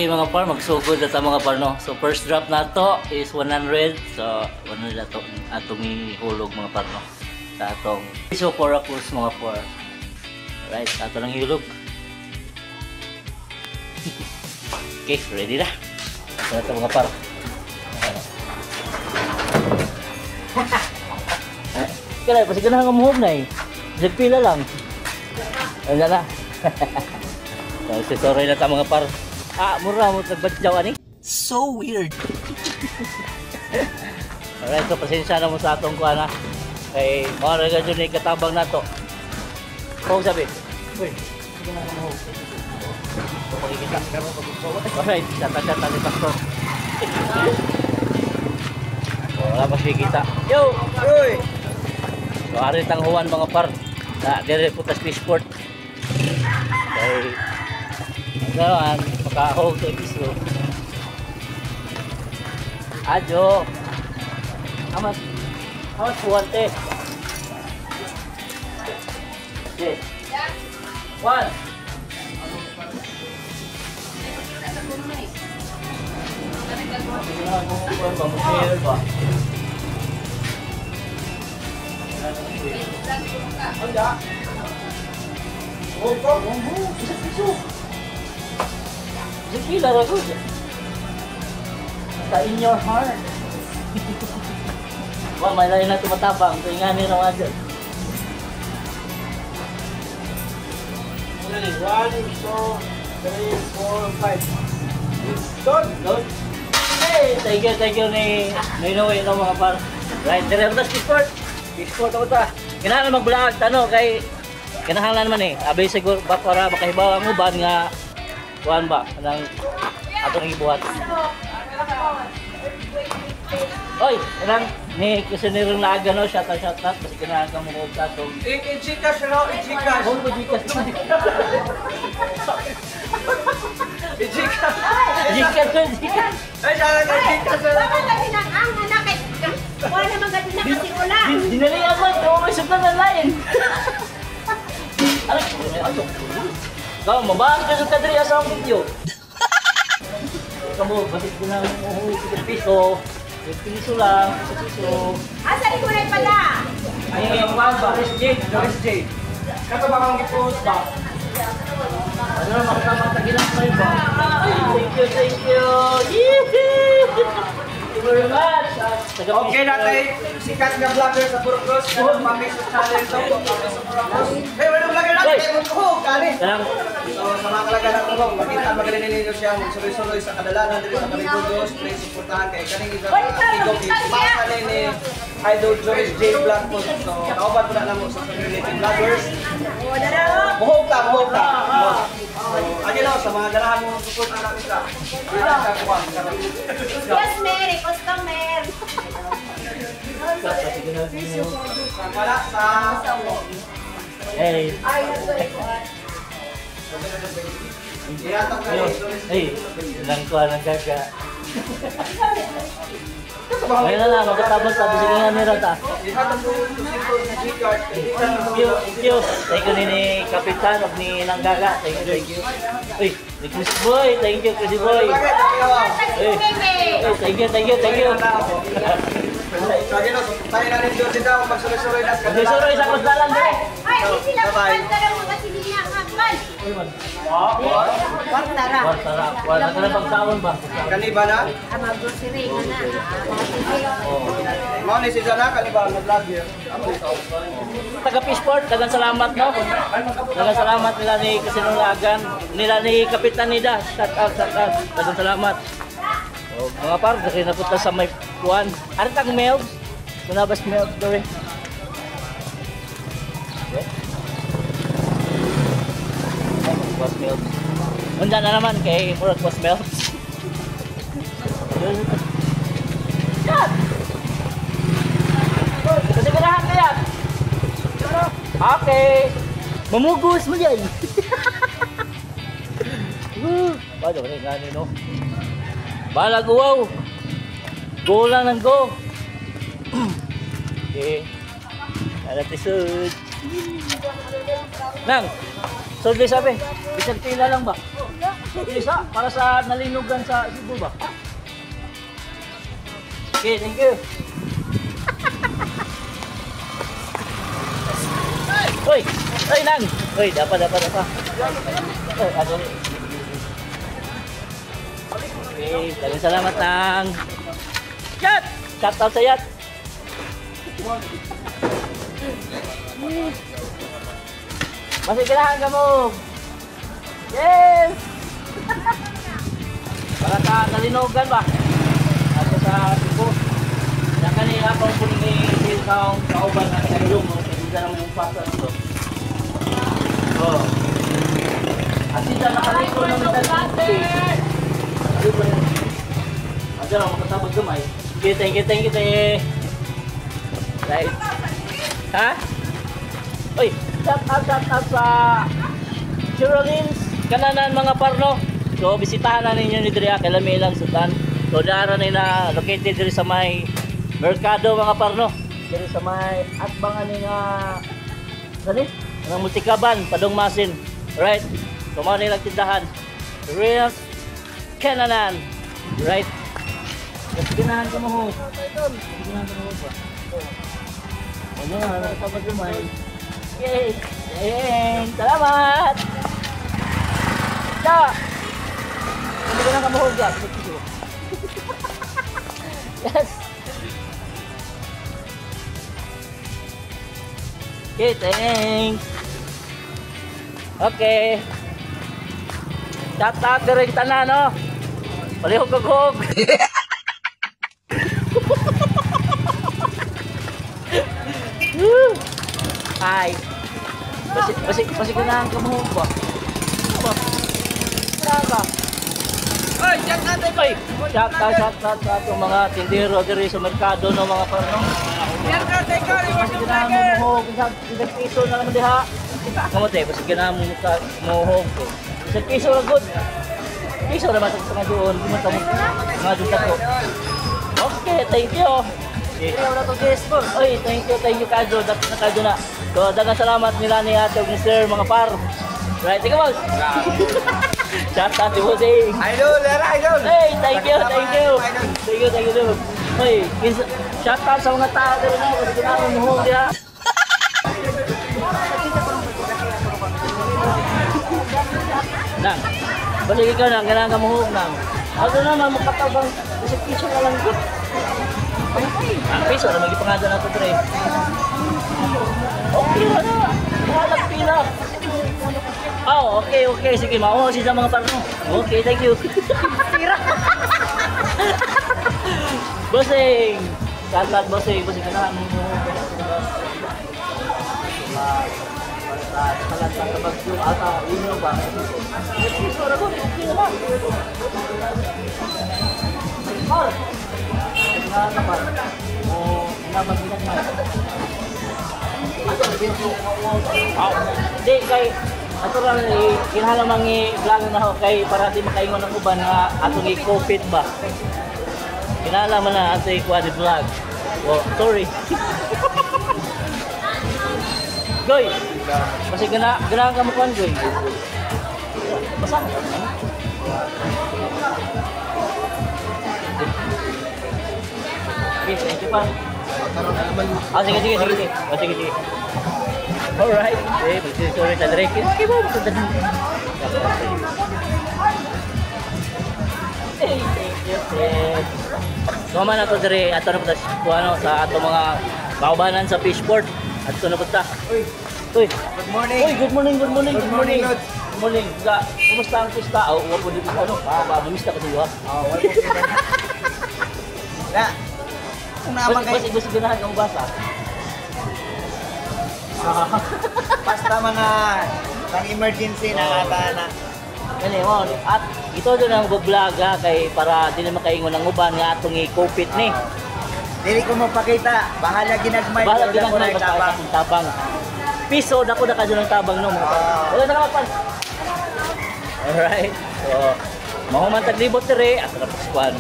Okay mga par, magsugod na ta mga par no. So first drop na to is 100. So 100 na to atong ihulog mga par no. Sa atong piso for a course mga par. Alright, ato nang ihulog. Okay, ready na. Ito na to mga par. Kaya pasi ganahan ka muhog na eh. Pila lang. Ano na. So sorry na ta mga par. Mura mo nagbadyaw ani. So weird. Alright, so pasensya na mo sa atong kuha na. Kay mga regadyo na ikatabang na to. Kung sabi, uy, sige na mo. So makikita. Alright, shata-shata ni Pastor. So wala pa siya kita. Yo! Uy! So arit ang huwan mga par. Na dire putas fishport. Okay. Ngayon, makahog sa episode. Adyo! Amas puwante. Okay. 1. Sige lang ako. Sa in your heart. Wah, may lain na tumatapang. Ito yung nga nila mga dyan. 1, 2, 3, 4, 5. Good. Hey, thank you ni Noy no mga par. Right, dire na sport. Sport ako ta. Kinahanglan mag-vlog tano kay kinahanglan naman eh. Abay siguro ba para makahibaw ang uban nga kuan ba nang atong ibuhat. Oy, ilang ni kusinero na aga no shot out kasi kinahanglan mo og sa tong. I-Gcash raw, i-Gcash. Kung mo Gcash. Gcash. Ay, siya lang i-Gcash raw. Bakit kasi ang anak ay wala naman gati na kasi ulan. Dinalian man ko may sugdan na lain. Ano? Kau mabahas ka sa kadri sa video. Kamu basit ko na piso. Piso lang, piso. Asa ni kulay pala? Ay, yung ba? Doris J. Kato ba kang i-post ba? Ano na makamatagin ang kayo ba? Thank you. Thank you very much. Okay na tayo, sikat na vlogger sa Burgos. Kung mami sa channel to, sa Burgos. Hey, wala vlogger natin, kayo magkuhog, kani. So, sa mga kalaga na tulong, makita magaling ninyo siya, magsuloy-suloy sa kadalanan dito sa Burgos. Please, supportahan kayo. Kaning igong ipasa ni Idol Joris J. Vlog po. So, kauban po na lang sa community vloggers. Buhog ka. Again ako, sa mga ganahan mo support ang natin ka. Yes, Mary, customer. Wala sa... Hey. Hey, ilang kuha ng gaga. Ngayon na lang, magkatabot sa bisig nga nila ta. Thank you. Thank you ni Kapitan o ni Nang Gaga. Thank you. Uy, ni Chris Boy. Thank you, Chris Boy. Thank you. Lagi na, tayo na rin doon sila, magsuloy-suloy na. Magsusuroy sa kusdalan din. Ay, hindi sila kumanta ng mga sinilang hakbal. Wartara. Wala ka na pagsaon ba? Kaniba na? Ama grocery ka na. Mau ni si Jana, kaniba na vlog here. Taga Fishport, dagang salamat no. Dagang salamat nila ni Kasinulagan, nila ni Kapitan Nida. Shout out. Dagang salamat. Oh, mga par, kasi napunta sa may kuwan. Ano tang milk? Sunabas milk daw eh. Was milk. Unda na naman kay Murag was milk. Yan! Kasi ganahan ka yan! Okay! Mamugos mo yan! Paano ba rin gani no? Balag wow! Go lang ng go! Okay. Alat isod! Nang! Sodli sabi! Isang pila lang ba? Isa, para sa nalinugan sa Cebu ba? Okay, thank you. Uy! Uy, Nang! Uy, dapat. Uy, ano? Okay, maraming salamat, Nang. Yat! Shout out sa Yat! Masih kailangan ka mo! Yes! Para sa nalinugan ba? At sa Cebu. Yan kanina pang puning kauban na kailong mo. Hindi na naman yung pasta nito. Oh. At hindi na nakaliko ng mentality. Nakaliko rin. At yan ang makatabag gamay. Thank you. Right. Ha? Uy, shout out sa Chirolins, kananan mga parno. So, bisitahan na ninyo ni Dria, Kalamilang, Sultan. So, dara na located diri sa may merkado mga parno. Diri sa may atbangan ni nga dali, ng Multikaban, Padongmasin. Right? So, mga nilang tindahan. Real kananan. Right? Ginahan ka mo ho. Ginahan ka mo ho ba? Ano nga, nakapag lumay. Yay! Yay! Salamat! Ciao! Hindi ko lang kamuhugya. Yes! Okay, thanks! Okay! Shout-out ka rin tanan, no? Palihog-hug-hug! Ay. Basi ganahan ka mo ba? Ba? Saka. Oy, shout out Ay, shout out sa atong mga tindero diri sa merkado no mga parno. Yan ka tay ka ni Basi ganahan mo kung sa isang piso na naman diha. Kamote, basi ganahan mo mo ko. Isang piso ra good. Piso ra ba sa doon, di mo ta mo. Mga dito ko. Okay, thank you. Oy, thank you Kadyo, Kadyo na. So, dagang salamat nila ni Ate ni Sir mga par. Right, ikaw boss. Shout out to Bossing. Idol, idol. Hey, thank you. Hey, shout out sa mga tao dito na, kasi kailangan mo diha. Nang, balik ikaw nang, kailangan mo nang. Ano naman, makatabang, kasi piso na lang ko. Ang piso na magipangada na ito, pre. Okay na na. Mahalag pila. Oh, okay. Sige, mauho siya sa mga parno. Okay, thank you. Sira. Bossing. Shout Bossing ka na. Salat sa bagyo ata inyo ba? Piso na to. Okay na lang. Naman. Nabagitan mo. Hindi, kay ato lang kinahalamang i-vlog na ako kay para di makaingon ng uban nga atong i-COVID ba. Kinahalaman na ato i-quad vlog. Oh, sorry. Goy! Kasi ganahan ka mo kuhan, Goy. Basa ka. Thank you pa. Sige. Alright. Sorry sa direct. Okay ba? Thank you. Suma na ito dire. Ato na po sa ato mga kaubanan sa Fishport. Ato na po ta. Uy. Good morning. Uy, good morning. Good morning. Good morning. Kumusta ang pista? Huwag po dito ano? Mamista ko sa iyo ha. Wala po. Na. Kung naman kayo. Basta ganahan kang basa. Basta mga pang-emergency na na. Yan mo. At ito doon ang vlog kay para di na makaingon ng uban nga atong i-COVID ni. Dili ko mapakita. Bahala ginagmay. Bahala ginagmay basta tabang. Piso dako na kadyo ng tabang no mga par. Wala na kapan. Alright. So, mahuman taglibot dire at napaskuan.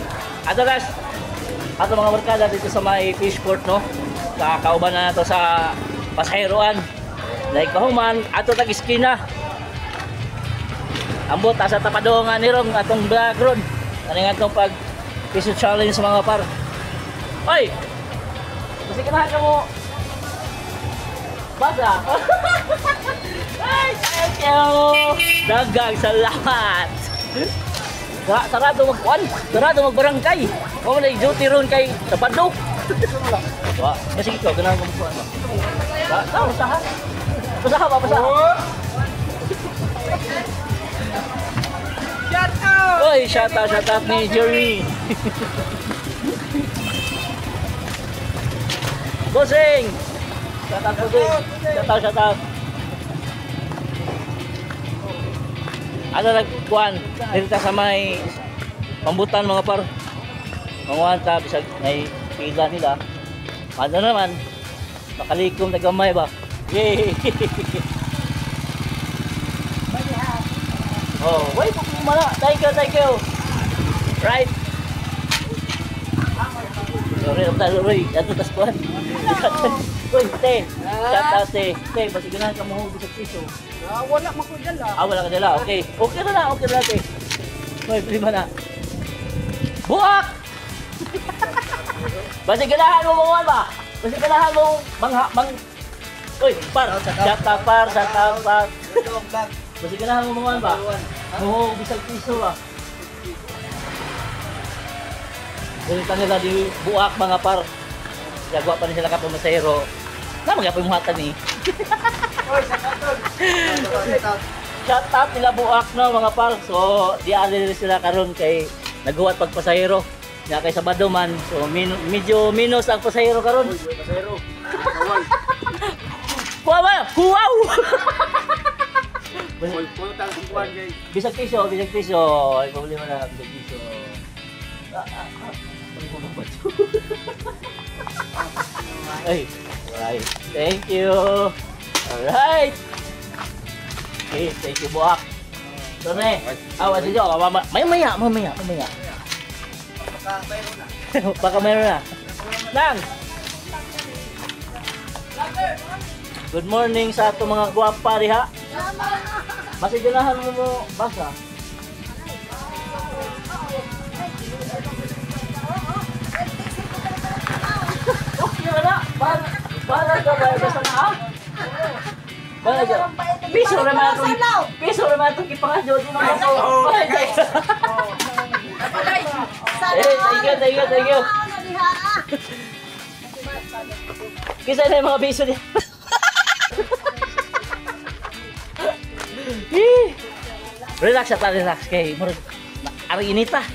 Adalas ato mga barkada dito sa may Fishport no. Sa kauban na nato sa pasaheroan. Like pahuman ato tag iskina. ambot asa tapadongan ni Rong atong vlog ron. Ano nga itong pag piso challenge mga par. Oy! Kasi kanahan ka mo. Basa! Ay, thank you! Dagang salamat! Sarado magkuhan, sarado magbarangay. O na duty ron kay Tapado. Wa, kasi ikaw ganahan ka magkuhan. Basahan. Basahan ba, basahan? Shout out! Oy, shout out ni Jeremy. Bossing! Shout out, bossing. Shout out. Ano nagkuhan? Dito sa may pambutan mga par. Manguhan ta, bisag may pila nila. Ano naman? Nakalikom na gamay ba? Yay! Oh, wait, mana? Thank you. Right. Sorry, ato tas kuhan. Uy, te. Shout out, te. Te, basi ganahan ka mo bisag piso. Wala man ko dala. Wala ka dala. Okay. Okay na te. Uy, prima na. Buak! Basi ganahan mo mga ba? Basi ganahan mo Uy, par. Shout out, par. Basi ganahan mo mga ba? Oo, bisag piso ba? Ganito nila di buak mga par. Gagawa pa rin sila kapag masayro. Na magapay mo hatan eh. Shout out nila buak no mga par. So di rin sila karon kay nagawa pagpasahero. Nga kay Sabado man. So medyo minus ang pasahero karon. Pasahero. Wow! Wow! Bisag piso. Ay problema na bisag piso. Ay, alright. Thank you. Alright. Okay, thank you buak. So ne, awas dito. Mamaya. Baka meron na. Nang. Good morning sa ato mga guwapa diha. Masiganahan mo basa. Para ka ba sa na? Para ka. Piso naman itong ipangadyo din naman ako. Thank you. Kisa na yung mga piso niya. Relax kay ari inita.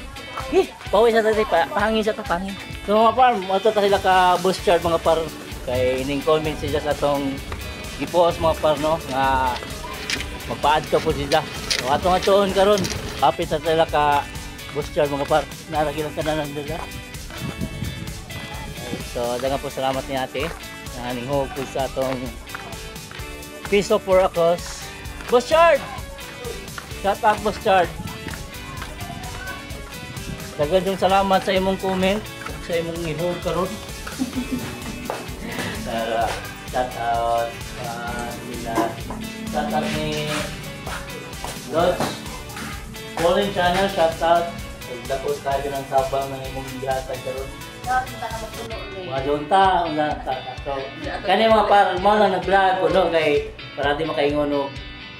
Pawis sa tadi pahangin sa tapangin. So mga par, mato ta sila ka boost chart mga par kay ining comment sila sa atong gipost mga par no nga magpa-add ka po sila. So atong atuon karon, hapit sa sila ka boost chart mga par. Naragilan ka na nila. So daghang po salamat ni ate nga ning hugod sa atong piso for a cause. Boost chart. Shout out Boss Chard. Daghang salamat sa imong comment, sa imong ihog karon. Shout out shout out ni Lodge Calling Channel, shout out. Dako tayo ng tabang ng imong gihatag karon. Mga junta, so kani mga parang mo lang nag-vlog kuno kay para di makaingon og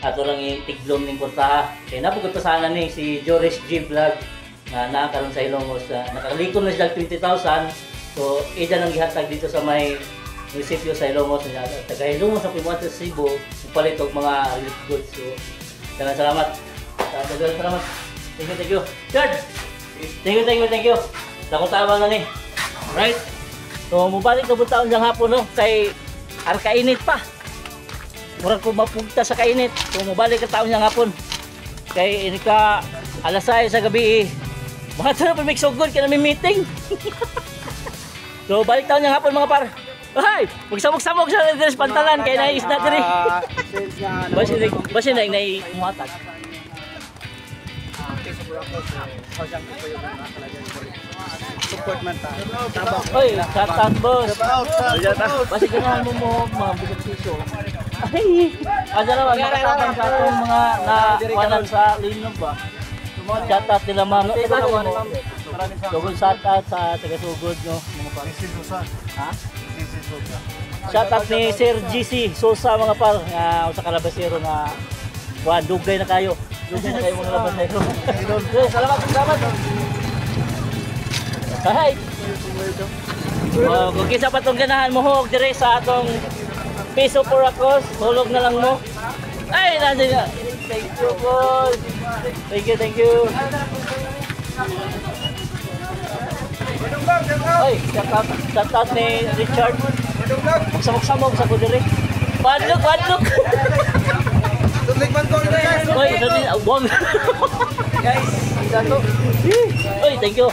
ato lang itiglom ning kurtaha. Kay napugod pa sana ni si Joris G Vlog na nakakaroon sa Ilongos. Nakalikom na siya 20,000. So ida nang gihatag dito sa may munisipyo sa Ilongos. Taga Ilongos sa Pimuat sa Cebu, palit og mga relief goods. So daghang salamat. Daghang salamat. Thank you. Chard. Thank you. Dakong tabang na ni. Right? So mubalik na taon sang hapon no kay arkainit pa. Murag ko mapugta sa kainit. So mubalik ka taon niyang hapon. Kay ini ka alas 6 sa gabi. Mga ito na pag-make so good ka namin meeting. So balik taon niyang hapon mga par. Ay! Magsamok-samok sa dress pantalan kay nais na diri. Basi na naimuhatag. Support man ta. Oy, shout out boss. Basi ganahan mo mga bigat piso. Ay, ano naman, nakatabang sa atong mga nakuhanan sa linog ba? Shoutout nila ma'am. Sugod shoutout sa taga-sugod no. Ha? Shoutout ni Sir GC Sosa mga par, sa kalabasero na dugay na kayo. Dugay na kayo mga kalabasero. Salamat. Hi. Kung kisa pa itong ganahan mo hog dire sa atong piso for a cause, hulog na lang mo. Ay, nandiyan na. Thank you, boss. Thank you. Ay, shoutout ni Richard. Magsamok-samok sa ko dire. Badlok. Tulikman ko rin guys. Oy, wag. Guys, dato. Oy, thank you.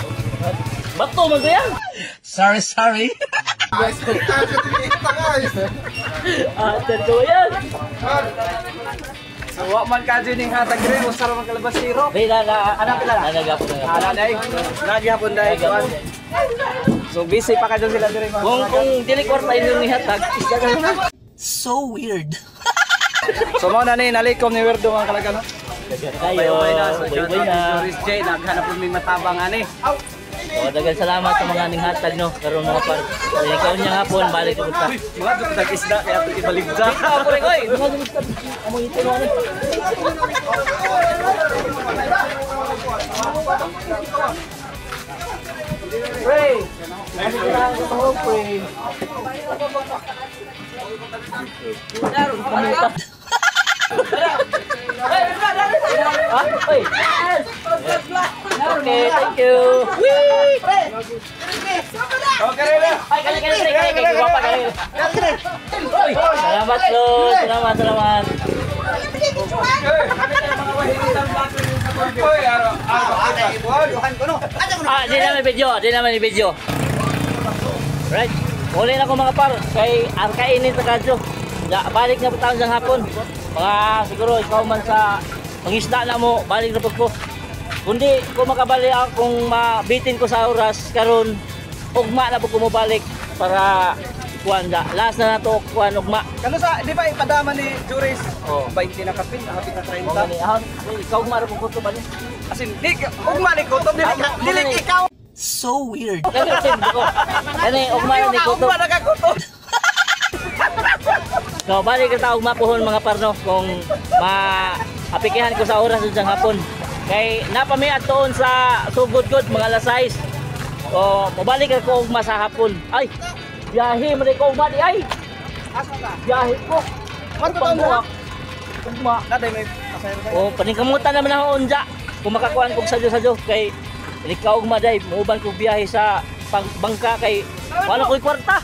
Bato man ko yan. Sorry. Guys, guys. Tento yan. So, wa man ka dyan yung hatag rin, o sarang magkalabas siro. Anak kita na. Nagapon na. Day, naghihapon dahil. So, busy pa ka dyan sila dyan. Kung dili kwarta yun ni hatag, isda ka na. So weird. So, mo na ni, nalikom ni Werdo ang kalaga, no? Kayo, Boy na. So, boy na. Joris J, naghanap po may matabang, ani. Dagan salamat sa mga ning hatag no. Karon mga par. Ikaw niya hapon balik ko ta. Mga dito tag-isda, kaya ito ibaligza. Ako rin oy. Mga gusto. Amo ito no. Pray. Ano kailangan ko mo pray. Oy. Okay, thank you. Okay, rin. Ay, kali. Guwapa kali. Oy, salamat Lord. Salamat. Di naman video. Right. Uli na ko mga par. Kay arkainin sa kadyo. Balik na po taon sa hapon. Mga siguro ikaw man sa pangisda na mo, balik na po ko. Kundi kung makabali ako, kung mabitin ko sa oras karon, ugma na po kumabalik para kuan da. Last na nato kuan ugma. Kano sa, di ba ipadama ni Juris? Oh. 20 na kapin, hapit na 30. Mo gani ahon, ikaw ugma ra po ko bali. Asin, di, ugma ni Kutob, dili ikaw. So weird. Kani ugma ni kuto. Ugma na ka Kutob. So balik ka ta ugma pohon mga parno kung maapikihan ko sa oras sa hapon. Kay napamiat doon sa sugod-gud mga alas 6. O mabalik ako ugma sa hapon. Ay, biyahe man ko ugma di ay. Asa ka? Biyahe ko. Ano ba mo? Ugma. Naday may pasayro ba? O paningkamutan naman ako unja. Kung makakuan kog sadyo-sadyo kay ikaw ugma day, muuban ko biyahe sa bangka kay wala ko'y kwarta.